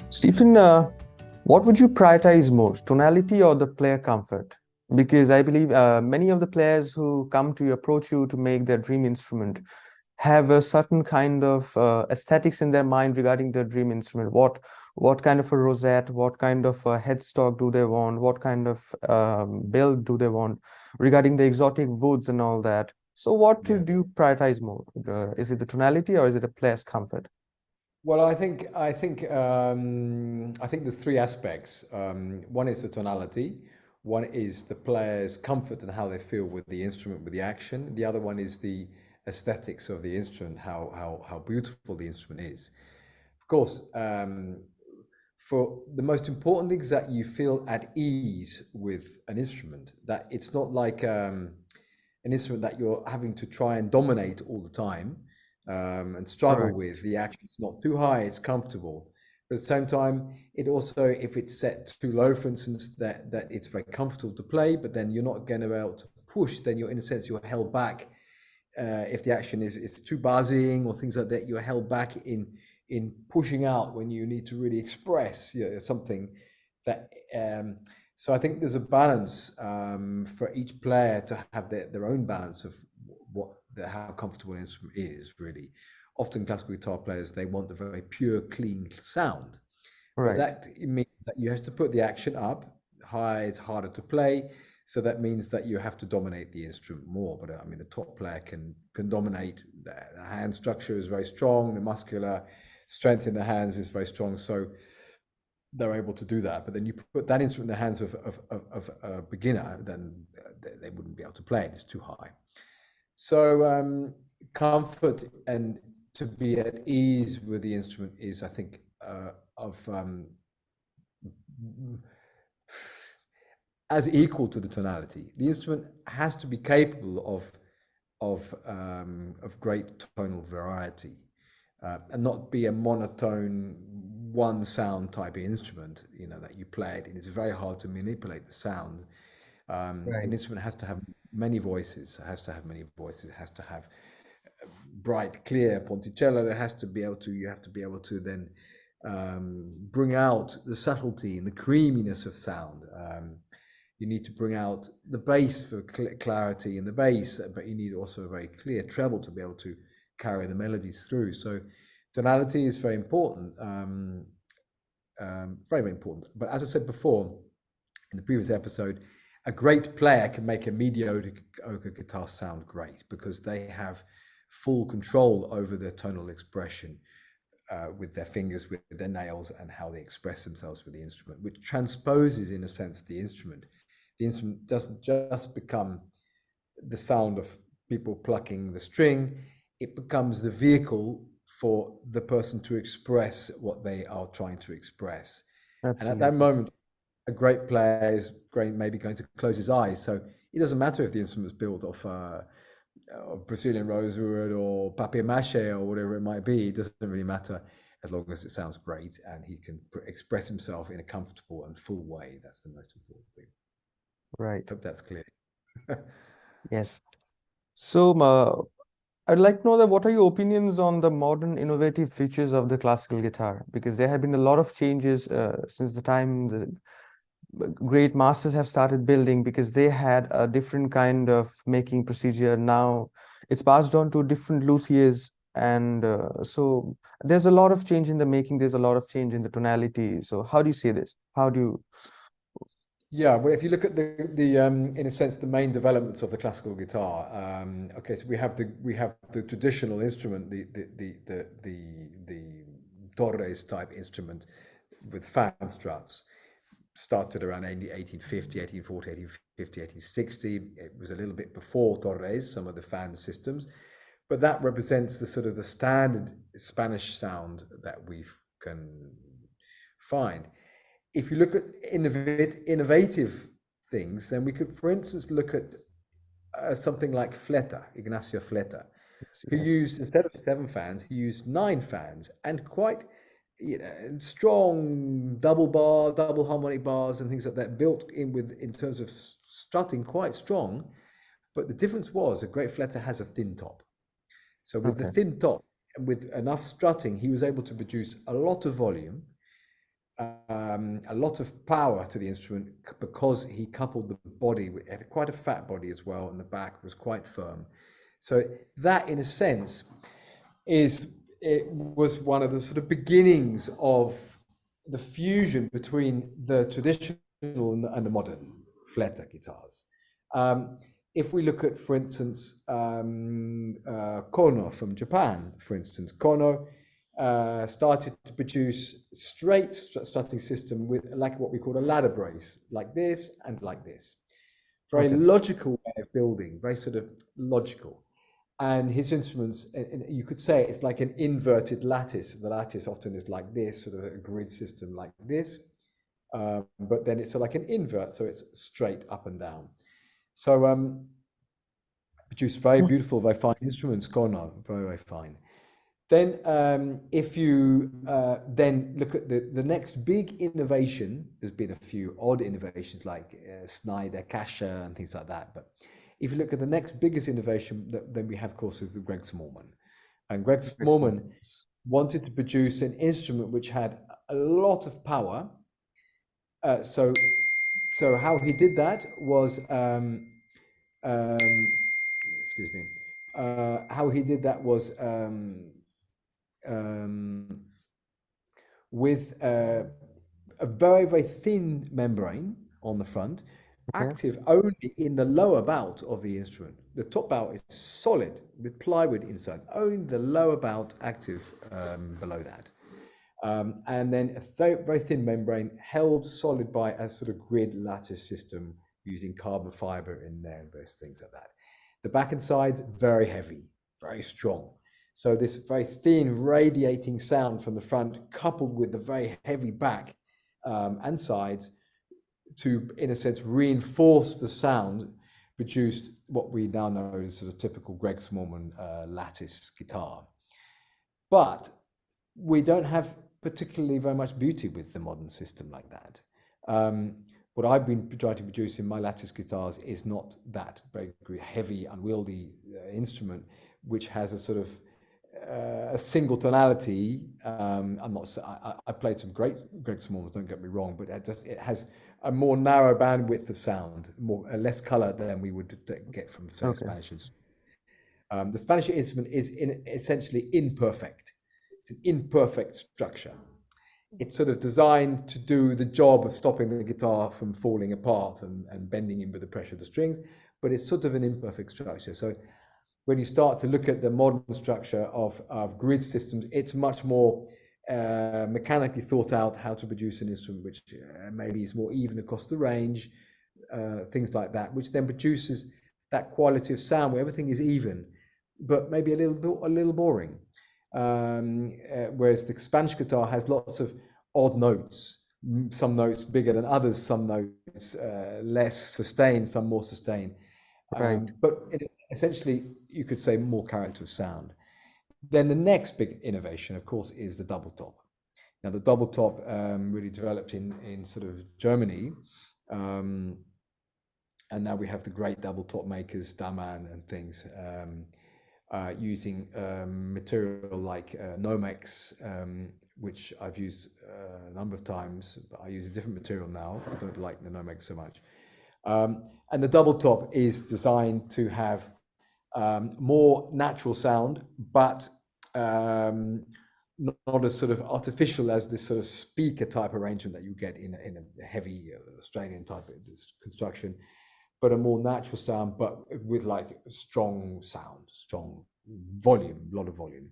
Stephen, what would you prioritize most, tonality or the player comfort? Because I believe many of the players who come to approach you to make their dream instrument have a certain kind of aesthetics in their mind regarding their dream instrument. What kind of a rosette, what kind of a headstock do they want, what kind of build do they want regarding the exotic woods and all that. So what Yeah. do you prioritize more? Is it the tonality or is it a player's comfort? Well, I think there's three aspects. One is the tonality. One is the player's comfort and how they feel with the instrument, with the action. The other one is the aesthetics of the instrument, how beautiful the instrument is. Of course, for the most important things that you feel at ease with an instrument, that it's not like an instrument that you're having to try and dominate all the time and struggle Right. with. The action's not too high, it's comfortable. But at the same time, it also, if it's set too low, for instance, that it's very comfortable to play, but then you're not going to be able to push, then you're in a sense you're held back. If the action is too buzzing or things like that, you're held back in pushing out when you need to really express, something that. So I think there's a balance for each player to have their own balance of how comfortable an instrument is really. Often classical guitar players, they want a very pure, clean sound, but Right. that means that you have to put the action up high. It's harder to play, so that means that you have to dominate the instrument more. But I mean, the top player can dominate. The hand structure is very strong. The muscular strength in the hands is very strong, so they're able to do that. But then you put that instrument in the hands of a beginner, then they wouldn't be able to play it. It's too high. So comfort and to be at ease with the instrument is, I think, of as equal to the tonality. The instrument has to be capable of great tonal variety and not be a monotone one sound type of instrument. That you play it, and it's very hard to manipulate the sound. An Right. instrument has to have many voices. It has to have many voices. It has to have bright, clear ponticello. It has to be able to. You have to be able to then bring out the subtlety and the creaminess of sound. You need to bring out the bass for clarity in the bass, but you need also a very clear treble to be able to carry the melodies through. So tonality is very important, very, very important. But as I said before in the previous episode, a great player can make a mediocre guitar sound great because they have full control over their tonal expression with their fingers, with their nails, and how they express themselves with the instrument, which transposes, in a sense, the instrument. The instrument doesn't just become the sound of people plucking the string, it becomes the vehicle for the person to express what they are trying to express. And at that Absolutely. moment, a great player is maybe going to close his eyes. So it doesn't matter if the instrument is built off Brazilian rosewood or papier mache or whatever it might be. It doesn't really matter as long as it sounds great and he can express himself in a comfortable and full way. That's the most important thing. Right. Hope that's clear. Yes. So, I'd like to know that what are your opinions on the modern innovative features of the classical guitar? Because there have been a lot of changes since the time the great masters have started building, because they had a different kind of making procedure. Now it's passed on to different luthiers, and so there's a lot of change in the making. There's a lot of change in the tonality. So how do you see this? How do you? Yeah, well, if you look at the in a sense, the main developments of the classical guitar, okay, so we have the traditional instrument, the Torres type instrument with fan struts, started around 1850, 1840, 1850, 1860. It was a little bit before Torres, some of the fan systems, but that represents the sort of the standard Spanish sound that we can find. If you look at innovative things, then we could, for instance, look at something like Fleta, Ignacio Fleta, who Yes. used, instead of 7 fans, he used 9 fans and quite, strong double harmonic bars and things like that, built in with, in terms of strutting, quite strong. But the difference was a great Fleta has a thin top. So with the Okay. thin top and with enough strutting, he was able to produce a lot of volume a lot of power to the instrument because he coupled the body with had quite a fat body as well, and the back was quite firm. So that, in a sense, it was one of the sort of beginnings of the fusion between the traditional and the modern fleta guitars. If we look at, for instance, Kono from Japan, for instance, Kono started to produce straight strutting system with like what we call a ladder brace, like this and like this. Very Okay. logical way of building, very sort of logical. And his instruments, and you could say it's like an inverted lattice. The lattice often is like this, sort of a grid system like this, but then it's like an invert, so it's straight up and down. So produce very beautiful, very fine instruments, Kono, very, very fine. Then if you then look at the next big innovation, there's been a few odd innovations like Snyder, Kasher and things like that. But if you look at the next biggest innovation that then we have, of course, is the Greg Smallman. And Greg Excellent. Smallman wanted to produce an instrument which had a lot of power. So how he did that was, excuse me, how he did that was um, with a very, very thin membrane on the front, Okay. active only in the lower bout of the instrument. The top bout is solid with plywood inside, only the lower bout active below that. And then a very, very thin membrane held solid by a sort of grid lattice system using carbon fiber in there and various things like that. The back and sides, very heavy, very strong. So this very thin radiating sound from the front coupled with the very heavy back and sides to, in a sense, reinforce the sound, produced what we now know as sort of typical Greg Smallman lattice guitar. But we don't have particularly very much beauty with the modern system like that. What I've been trying to produce in my lattice guitars is not that very heavy, unwieldy instrument, which has a sort of a single tonality. I'm not. I played some great Greg Smallmans, don't get me wrong, but it has a more narrow bandwidth of sound, less color than we would get from, say, Okay. Spanish instrument. The Spanish instrument is essentially imperfect. It's an imperfect structure. It's sort of designed to do the job of stopping the guitar from falling apart and bending in with the pressure of the strings, but it's sort of an imperfect structure. So when you start to look at the modern structure of grid systems, it's much more mechanically thought out how to produce an instrument which maybe is more even across the range, things like that, which then produces that quality of sound where everything is even, but maybe a little boring. Whereas the Spanish guitar has lots of odd notes, some notes bigger than others, some notes less sustained, some more sustained. Right. But essentially, you could say more character of sound. Then the next big innovation, of course, is the double top. Now, the double top really developed in sort of Germany. And now we have the great double top makers, Daman and things, using material like Nomex, which I've used a number of times, but I use a different material now. I don't like the Nomex so much. And the double top is designed to have more natural sound, but not as sort of artificial as this sort of speaker type arrangement that you get in a heavy Australian type of construction, but a more natural sound, but with like strong sound, strong volume, a lot of volume.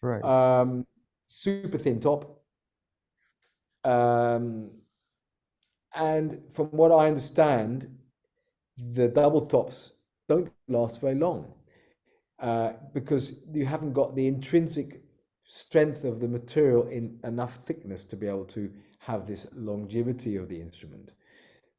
Right. Super thin top. And from what I understand, the double tops don't last very long because you haven't got the intrinsic strength of the material in enough thickness to be able to have this longevity of the instrument.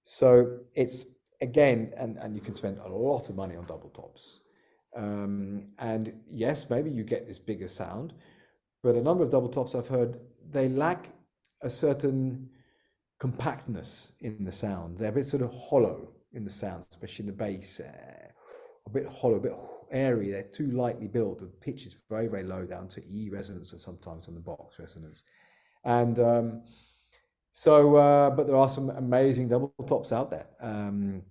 So it's, again, and you can spend a lot of money on double tops. And yes, maybe you get this bigger sound, but a number of double tops I've heard, they lack a certain compactness in the sound. They're a bit sort of hollow in the sound, especially in the bass, a bit hollow, a bit airy. They're too lightly built. The pitch is very, very low down to E resonance or sometimes on the box resonance. And So, but there are some amazing double tops out there, and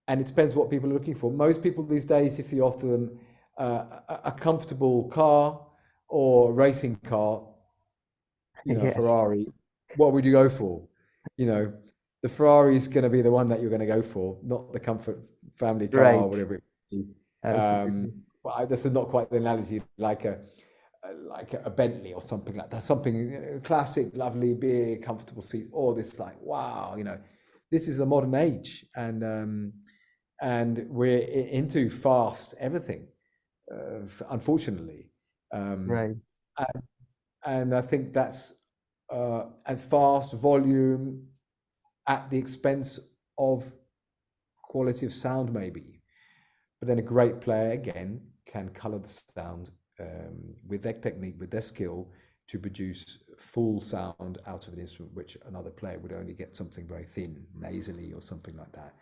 it depends what people are looking for. Most people these days, if you offer them a comfortable car or a racing car, Yes, Ferrari, what would you go for? You know, the Ferrari is going to be the one that you're going to go for, not the comfort family car or right. whatever it be. Absolutely. This is not quite the analogy, like a Bentley or something like that. Something classic, lovely, big, comfortable seat. Or this like, wow, this is the modern age, and we're into fast everything, unfortunately. Um, Right. and, and I think that's and fast volume at the expense of quality of sound, maybe. But then a great player again can color the sound with their technique, with their skill, to produce full sound out of an instrument, which another player would only get something very thin, nasally or something like that.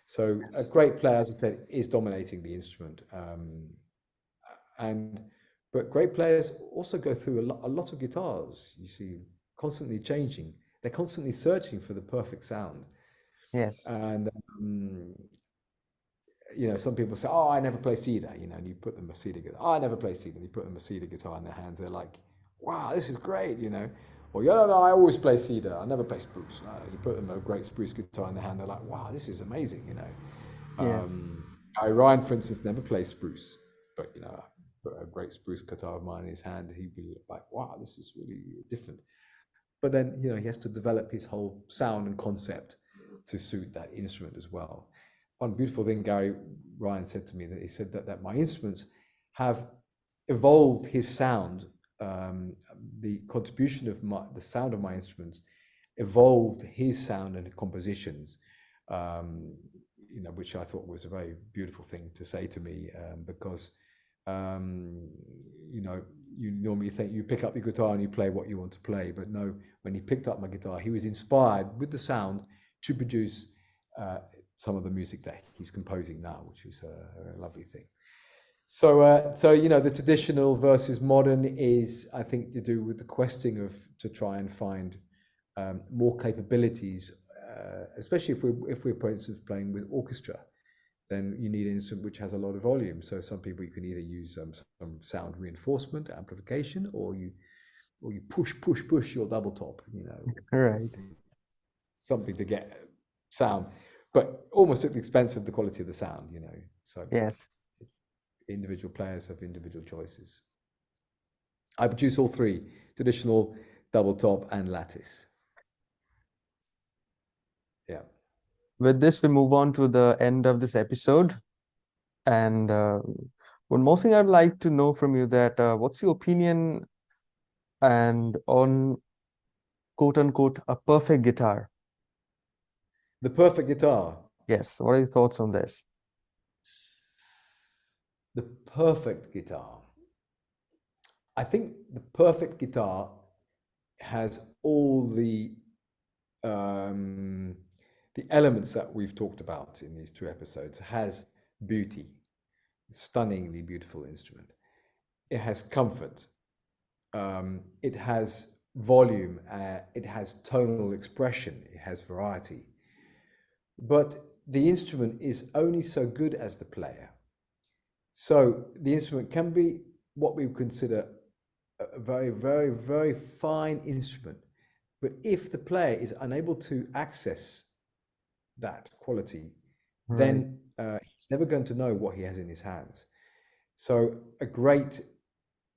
So a Yes. great player, as I said, is dominating the instrument. And but great players also go through a lot of guitars. You see, constantly changing. They're constantly searching for the perfect sound. Yes. And some people say, "Oh, I never play cedar," and you put them a cedar guitar. "Oh, I never play cedar." And you put them a cedar guitar in their hands. They're like, "Wow, this is great." Or, "Yeah, no, I always play cedar. I never play spruce." You put them a great spruce guitar in their hand. They're like, "Wow, this is amazing." Yes. Gary Ryan, for instance, never plays spruce, but put a great spruce guitar of mine in his hand, he'd be like, "Wow, this is really different." But then he has to develop his whole sound and concept to suit that instrument as well. One beautiful thing Gary Ryan said to me, that he said that my instruments have evolved his sound. The contribution of the sound of my instruments evolved his sound and compositions, which I thought was a very beautiful thing to say to me, because um, you normally think you pick up the guitar and you play what you want to play, but no, when he picked up my guitar, he was inspired with the sound to produce some of the music that he's composing now, which is a lovely thing. So the traditional versus modern is, I think, to do with the questing of to try and find more capabilities, especially if we're, for instance, playing with orchestra. Then you need an instrument which has a lot of volume. So some people, you can either use some sound reinforcement, amplification, or you push your double top, Right. something to get sound, but almost at the expense of the quality of the sound. So Yes. individual players have individual choices. I produce all three: traditional, double top, and lattice. Yeah. With this, we move on to the end of this episode. And one more thing I'd like to know from you, that what's your opinion and on quote unquote a perfect guitar? The perfect guitar. Yes. What are your thoughts on this? The perfect guitar. I think the perfect guitar has all um, the elements that we've talked about in these two episodes. Has beauty, stunningly beautiful instrument. It has comfort. It has volume. It has tonal expression. It has variety. But the instrument is only so good as the player. So the instrument can be what we would consider a very, very, very fine instrument. But if the player is unable to access that quality, Right. then he's never going to know what he has in his hands. So a great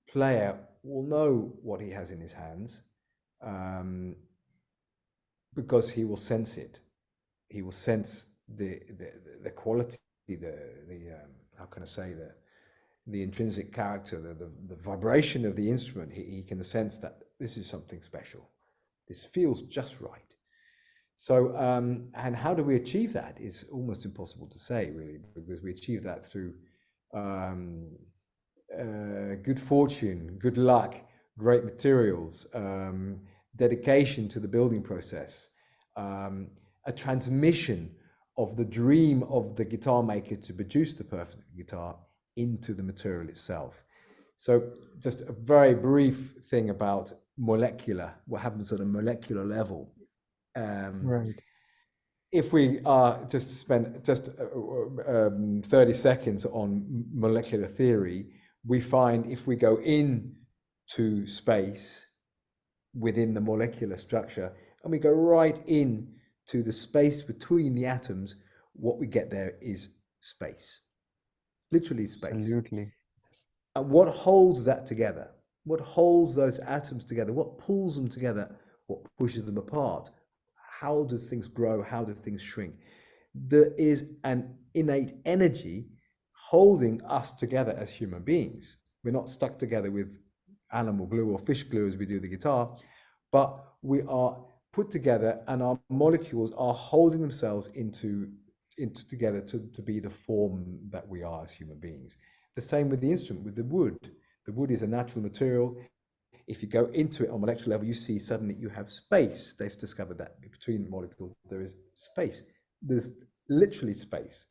player will know what he has in his hands, um, because he will sense it. He will sense the quality, the how can I say, the intrinsic character, the vibration of the instrument. He can sense that this is something special. This feels just right. So, and how do we achieve that is almost impossible to say, really, because we achieve that through um, good fortune, good luck, great materials, dedication to the building process, a transmission of the dream of the guitar maker to produce the perfect guitar into the material itself. So just a very brief thing about what happens at a molecular level. Right. If we just spend just 30 seconds on molecular theory, we find if we go into space within the molecular structure and we go right in to the space between the atoms, what we get there is space, literally space. Absolutely. Yes. And what holds that together? What holds those atoms together? What pulls them together? What pushes them apart? How does things grow? How do things shrink? There is an innate energy holding us together as human beings. We're not stuck together with animal glue or fish glue as we do the guitar, but we are put together and our molecules are holding themselves into together to be the form that we are as human beings. The same with the instrument, with the wood. The wood is a natural material. If you go into it on molecular level, you see suddenly you have space. They've discovered that between molecules there is space. There's literally space.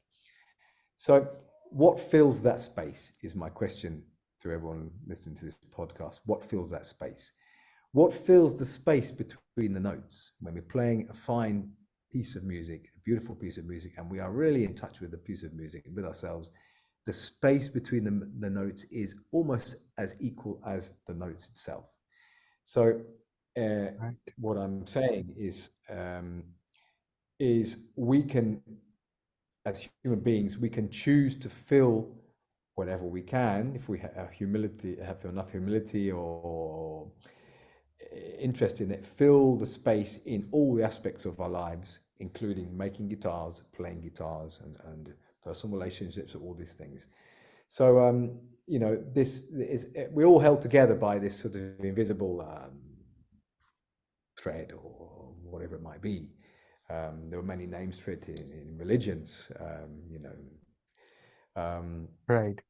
So what fills that space is my question to everyone listening to this podcast. What fills that space? What fills the space between the notes when we're playing a fine piece of music, a beautiful piece of music, and we are really in touch with the piece of music and with ourselves? The space between the notes is almost as equal as the notes itself. So Right. what I'm saying is we can, as human beings, we can choose to fill whatever we can if we have enough humility or interest in it, fill the space in all the aspects of our lives, including making guitars, playing guitars, and personal relationships, all these things. So, this is, we're all held together by this sort of invisible thread or whatever it might be. There were many names for it in religions, Right.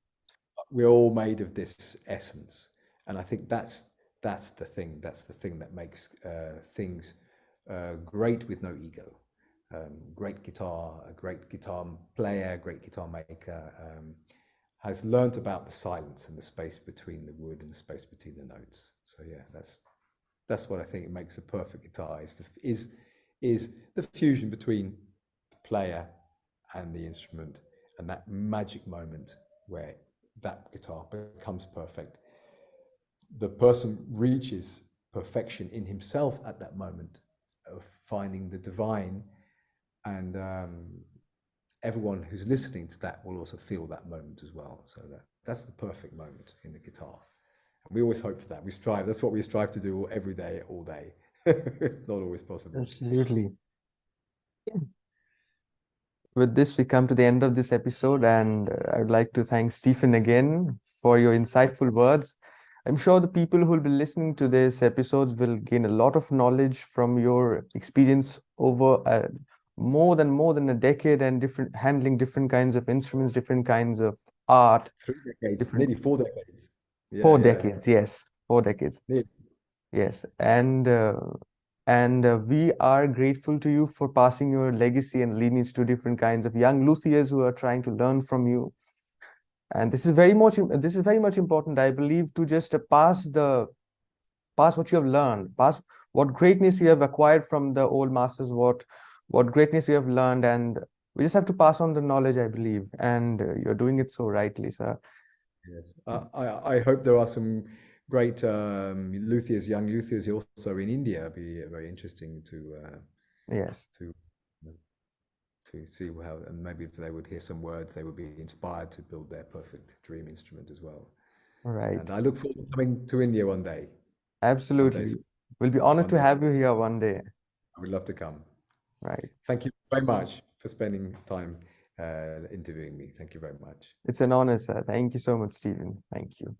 we're all made of this essence, and I think that's the thing. That's the thing that makes things great with no ego. Great guitar, a great guitar player, great guitar maker has learnt about the silence and the space between the wood and the space between the notes. So yeah, that's what I think makes a perfect guitar is the fusion between the player and the instrument, and that magic moment where that guitar becomes perfect. The person reaches perfection in himself at that moment of finding the divine, and everyone who's listening to that will also feel that moment as well. So that's the perfect moment in the guitar. And we always hope for that. We strive. That's what we strive to do every day, all day. It's not always possible. Absolutely. With this, we come to the end of this episode, and I'd like to thank Stephen again for your insightful words. I'm sure the people who will be listening to this episodes will gain a lot of knowledge from your experience over more than a decade and handling different kinds of instruments, different kinds of art, 3 decades, different nearly 4 decades. Yeah, four yeah. decades, yes, 4 decades. Nearly. Yes, and we are grateful to you for passing your legacy and lineage to different kinds of young luthiers who are trying to learn from you. And this is very much important, I believe, to just pass what you have learned, pass what greatness you have acquired from the old masters, what greatness you have learned, and we just have to pass on the knowledge, I believe, and you're doing it so rightly, sir. Yes. I hope there are some great luthiers, young luthiers also in India. It'd be very interesting Yes, to to see how, and maybe if they would hear some words, they would be inspired to build their perfect dream instrument as well. right. And I look forward to coming to India one day. One day, Absolutely. We'll be honored one to day. have you here one day. I would love to come. Right. Thank you very much for spending time interviewing me. Thank you very much. It's an honor, sir. Thank you so much, Stephen. Thank you.